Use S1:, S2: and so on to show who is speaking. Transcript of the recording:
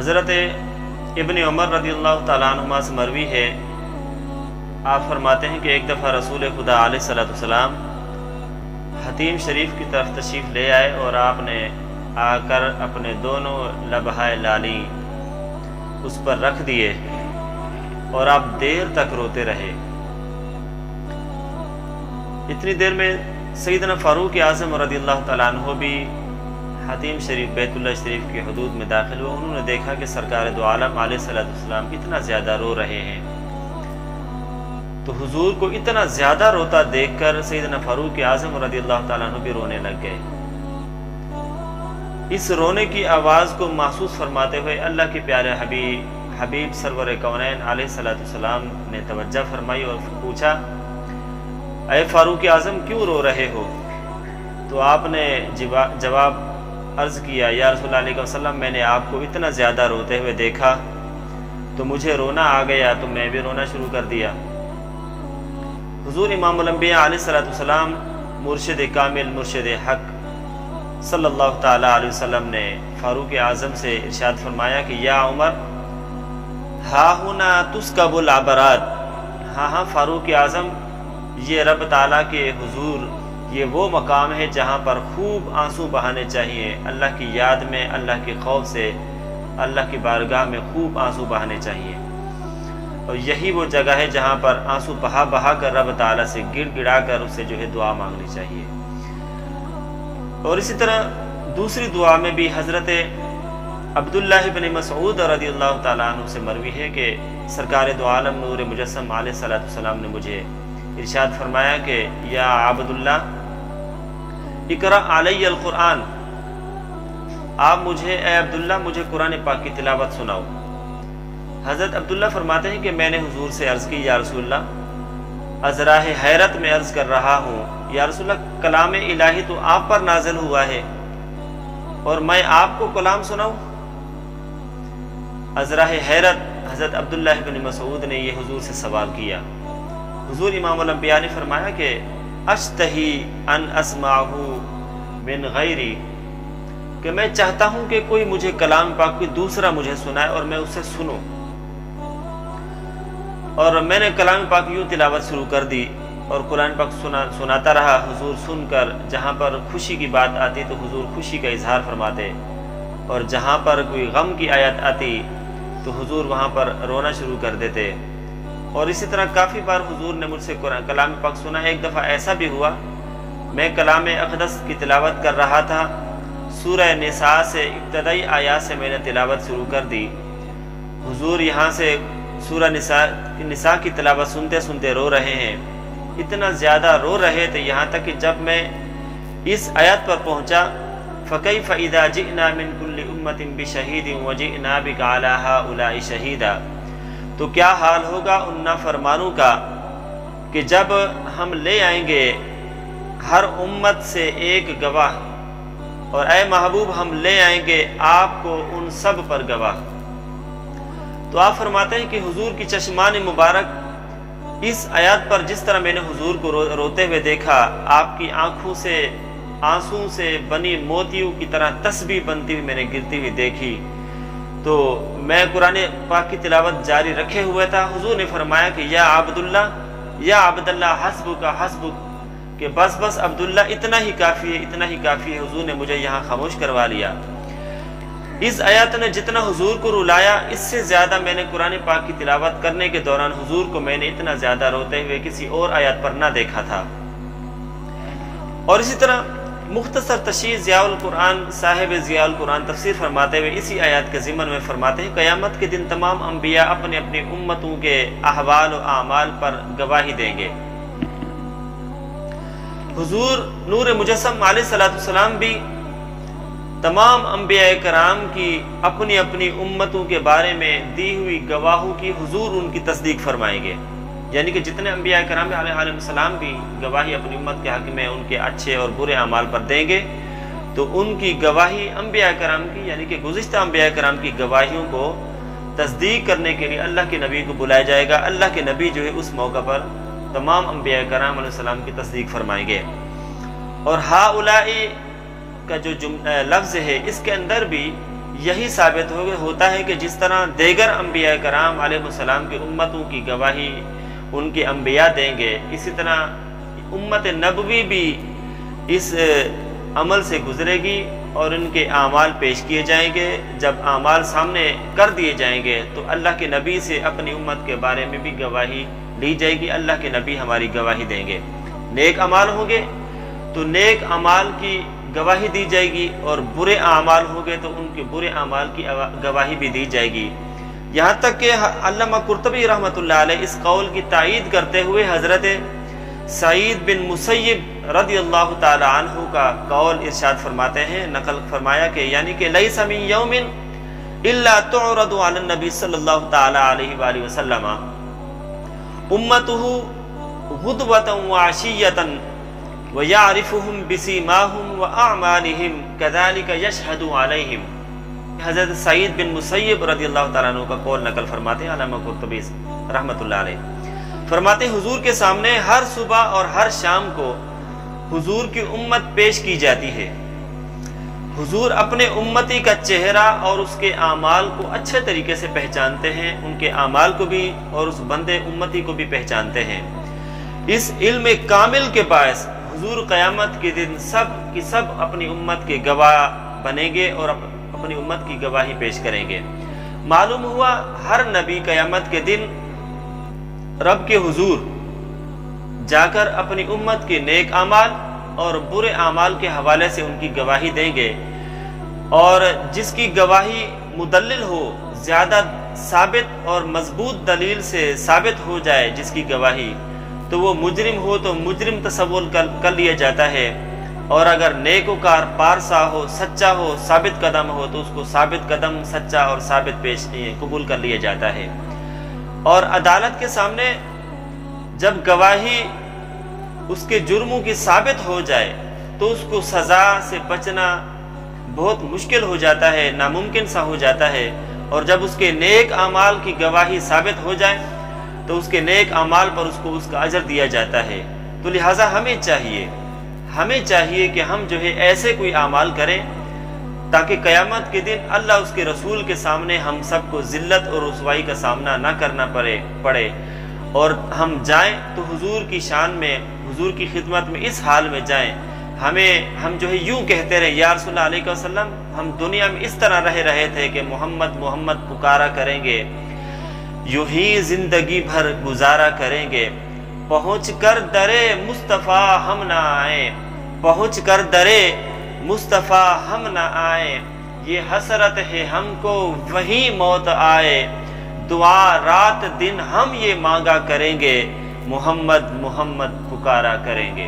S1: حضرت ابن عمر رضی اللہ تعالیٰ عنہما سے مروی ہے، آپ فرماتے ہیں کہ ایک دفعہ رسول خدا علیہ السلام حتیم شریف کی طرف تشریف لے آئے اور آپ نے آ کر اپنے دونوں لبہائے لالی اس پر رکھ دیے اور آپ دیر تک روتے رہے۔ اتنی دیر میں سیدنا فاروق اعظم رضی اللہ تعالیٰ عنہ بھی حتیم شریف بیت اللہ شریف کی حدود میں داخل ہوئے۔ انہوں نے دیکھا کہ سرکار دو عالم علیہ السلام اتنا زیادہ رو رہے ہیں، تو حضور کو اتنا زیادہ روتا دیکھ کر سیدنا فاروق اعظم رضی اللہ تعالیٰ عنہ بھی رونے لگ گئے۔ اس رونے کی آواز کو محسوس فرماتے ہوئے اللہ کے پیارے حبیب سرور کونین علیہ السلام نے توجہ فرمائی اور پوچھا، اے فاروق اعظم کیوں رو رہے ہو؟ تو آپ نے جواب عرض کیا، یا رسول اللہ علیہ وسلم میں نے آپ کو اتنا زیادہ روتے ہوئے دیکھا تو مجھے رونا آ گیا، تو میں بھی رونا شروع کر دیا۔ حضور امام الانبیاء علیہ السلام مرشد کامل مرشد حق صلی اللہ تعالیٰ علیہ وسلم نے فاروق اعظم سے ارشاد فرمایا کہ یا عمر ہا ہنا تسکب العبرات، ہاں فاروق اعظم، یہ رب تعالیٰ کے حضور یہ وہ مقام ہے جہاں پر خوب آنسو بہانے چاہیے، اللہ کی یاد میں، اللہ کے خوف سے، اللہ کی بارگاہ میں خوب آنسو بہانے چاہیے، اور یہی وہ جگہ ہے جہاں پر آنسو بہا کر رب تعالیٰ سے گڑ گڑا کر اس سے دعا مانگنی چاہیے۔ اور اسی طرح دوسری دعا میں بھی حضرت عبداللہ بن مسعود رضی اللہ تعالیٰ عنہ سے مروی ہے کہ سرکار دو عالم نور مجسم علیہ السلام نے مجھے ارشاد فرمایا کہ یا عبداللہ اقرأ علی القرآن، آپ مجھے، اے عبداللہ مجھے قرآن پاک کی تلاوت سناؤ۔ حضرت عبداللہ فرماتے ہیں کہ میں نے حضور سے عرض کی، یا رسول اللہ ازراہ حیرت میں عرض کر رہا ہوں، یا رسول اللہ کلام الہی تو آپ پر نازل ہوا ہے اور میں آپ کو کلام سناؤں؟ ازراہ حیرت حضرت عبداللہ بن مسعود نے یہ حضور سے سوال کیا۔ حضور امام الانبیاء نے فرمایا کہ اشتہی ان اسمعہ من غیری، کہ میں چاہتا ہوں کہ کوئی مجھے کلام پاک کوئی دوسرا مجھے سنائے اور میں اسے سنوں۔ اور میں نے کلام پاک یوں تلاوت شروع کر دی اور قرآن پاک سناتا رہا۔ حضور سن کر جہاں پر خوشی کی بات آتی تو حضور خوشی کا اظہار فرماتے، اور جہاں پر کوئی غم کی آیت آتی تو حضور وہاں پر رونا شروع کر دیتے۔ اور اسی طرح کافی بار حضور نے مجھ سے کلام پاک سنا۔ ایک دفعہ ایسا بھی ہوا، میں کلام اقدس کی تلاوت کر رہا تھا، سورہ نساء سے ابتدائی آیات سے میں نے تلاوت شروع کر دی۔ حضور یہاں سے سورہ نساء کی تلاوت سنتے سنتے رو رہے ہیں، اتنا زیادہ رو رہے تھے یہاں تک کہ جب میں اس آیت پر پہنچا فَكَيْفَ إِذَا جِئْنَا مِن كُلِّ أُمَّةٍ بِشَهِيدٍ وَجِئْنَا بِكَ عَلَى هَؤُلَاءِ شَهِيدًا، تو کیا حال ہوگا ان نافرمانوں کا کہ جب ہم لے آئیں گے ہر امت سے ایک گواہ، اور اے محبوب ہم لے آئیں گے آپ کو ان سب پر گواہ۔ تو آپ فرماتے ہیں کہ حضور کی چشمان مبارک اس آیات پر جس طرح میں نے حضور کو روتے ہوئے دیکھا، آپ کی آنکھوں سے آنسو سے بنی موتیوں کی طرح تسبیح بنتی ہوئی میں نے گرتی ہوئی دیکھی، تو میں قرآن پاک کی تلاوت جاری رکھے ہوئے تھا۔ حضور نے فرمایا کہ یا عبداللہ حسبک حسبک، کہ بس عبداللہ اتنا ہی کافی ہے، اتنا ہی کافی ہے۔ حضور نے مجھے یہاں خاموش کروا لیا۔ اس آیات نے جتنا حضور کو رلایا، اس سے زیادہ میں نے قرآن پاک کی تلاوت کرنے کے دوران حضور کو میں نے اتنا زیادہ روتے ہوئے کسی اور آیات پر نہ دیکھا تھا۔ اور اسی طرح مختصر تشریح ضیاء القرآن صاحب ضیاء القرآن تفسیر فرماتے ہوئے اسی آیات کے ضمن میں فرماتے ہیں قیامت کے دن تمام انبیاء اپنی اپنی امتوں کے احوال و اعمال پر گواہی دیں گے۔ حضور نور مجسم علیہ السلام بھی تمام انبیاء کرام کی اپنی اپنی امتوں کے بارے میں دی ہوئی گواہوں کی حضور ان کی تصدیق فرمائیں گے، یعنی کہ جتنے انبیاء کرام علیہ السلام بھی گواہی اپنی امت کے حق میں ان کے اچھے اور برے اعمال پر دیں گے، تو ان کی گواہی انبیاء کرام کی یعنی کہ گزشتہ انبیاء کرام کی گواہیوں کو تصدیق کرنے کے لیے اللہ کے نبی کو بلایا جائے گا۔ اللہ کے نبی جو ہے اس موقع پر تمام انبیاء کرام علیہ السلام کی تصدیق فرمائیں گے۔ اور ہؤلاء کا جو لفظ ہے اس کے اندر بھی یہی ثابت ہوتا ہے کہ جس طرح دیگر انبیاء کرام علیہ السلام کی امتوں کی گواہی ان کے انبیاء دیں گے، اسی طرح امت نبوی بھی اس عمل سے گزرے گی اور ان کے اعمال پیش کیے جائیں گے۔ جب اعمال سامنے کر دیے جائیں گے تو اللہ کے نبی سے اپنی امت کے بارے میں بھی گواہی لی جائے گی، اللہ کے نبی ہماری گواہی دیں گے۔ نیک اعمال ہوں گے تو نیک اعمال کی گواہی دی جائے گی، اور برے اعمال ہوں گے تو ان کے برے اعمال کی گواہی بھی دی جائے گی۔ یہاں تک کہ علامہ قرطبی رحمۃ اللہ علیہ اس قول کی تائید کرتے ہوئے حضرت سعید بن مسیب رضی اللہ تعالی عنہ کا قول ارشاد فرماتے ہیں، نقل فرمایا کہ یعنی کہ لیس من یوم الا تعرض علی النبی صلی اللہ تعالی علیہ وآلہ وسلم امته غدوة وعشية ويعرفهم بسيماهم وأعمالهم كذلك يشهد عليهم۔ حضرت سعید بن مسیب رضی اللہ تعالیٰ عنہ کا قول نقل فرماتے ہیں علامہ قرطبی رحمۃ اللہ علیہ، فرماتے ہیں حضور کے سامنے ہر صبح اور ہر شام کو حضور کی امت پیش کی جاتی ہے۔ حضور اپنے امتی کا چہرہ اور اس کے اعمال کو اچھے طریقے سے پہچانتے ہیں، ان کے اعمال کو بھی اور اس بندے امتی کو بھی پہچانتے ہیں۔ اس علم کامل کے باعث حضور قیامت کے دن سب کی سب اپنی امت کے گواہ بنیں گے اور اپنی امت کی گواہی پیش کریں گے۔ معلوم ہوا ہر نبی قیامت کے دن رب کے حضور جا کر اپنی امت کے نیک اعمال اور برے اعمال کے حوالے سے ان کی گواہی دیں گے، اور جس کی گواہی مدلل ہو، زیادہ ثابت اور مضبوط دلیل سے ثابت ہو جائے جس کی گواہی، تو وہ مجرم ہو تو مجرم تصور کر لیا جاتا ہے، اور اگر نیکوکار پارسا ہو، سچا ہو، ثابت قدم ہو تو اس کو ثابت قدم، سچا اور ثابت پیش قبول کر لیا جاتا ہے۔ اور عدالت کے سامنے جب گواہی اس کے جرموں کی ثابت ہو جائے تو اس کو سزا سے بچنا بہت مشکل ہو جاتا ہے، ناممکن سا ہو جاتا ہے، اور جب اس کے نیک اعمال کی گواہی ثابت ہو جائے تو اس کے نیک اعمال پر اس کو اس کا اجر دیا جاتا ہے۔ تو لہٰذا ہمیں چاہیے کہ ہم جو ہے ایسے کوئی اعمال کریں تاکہ قیامت کے دن اللہ اس کے رسول کے سامنے ہم سب کو ذلت اور رسوائی کا سامنا نہ کرنا پڑے، اور ہم جائیں تو حضور کی شان میں، حضور کی خدمت میں اس حال میں جائیں، ہم جو ہے یوں کہتے رہے یا رسول اللہ علیہ وسلم، ہم دنیا میں اس طرح رہے تھے کہ محمد محمد پکارا کریں گے، یوں ہی زندگی بھر گزارا کریں گے، پہنچ کر درے مصطفیٰ ہم نہ آئیں، پہنچ کر درے مصطفیٰ ہم نہ آئیں، یہ حسرت ہے ہم کو وہی موت آئے، دعا رات دن ہم یہ مانگا کریں گے، محمد محمد پکارا کریں گے۔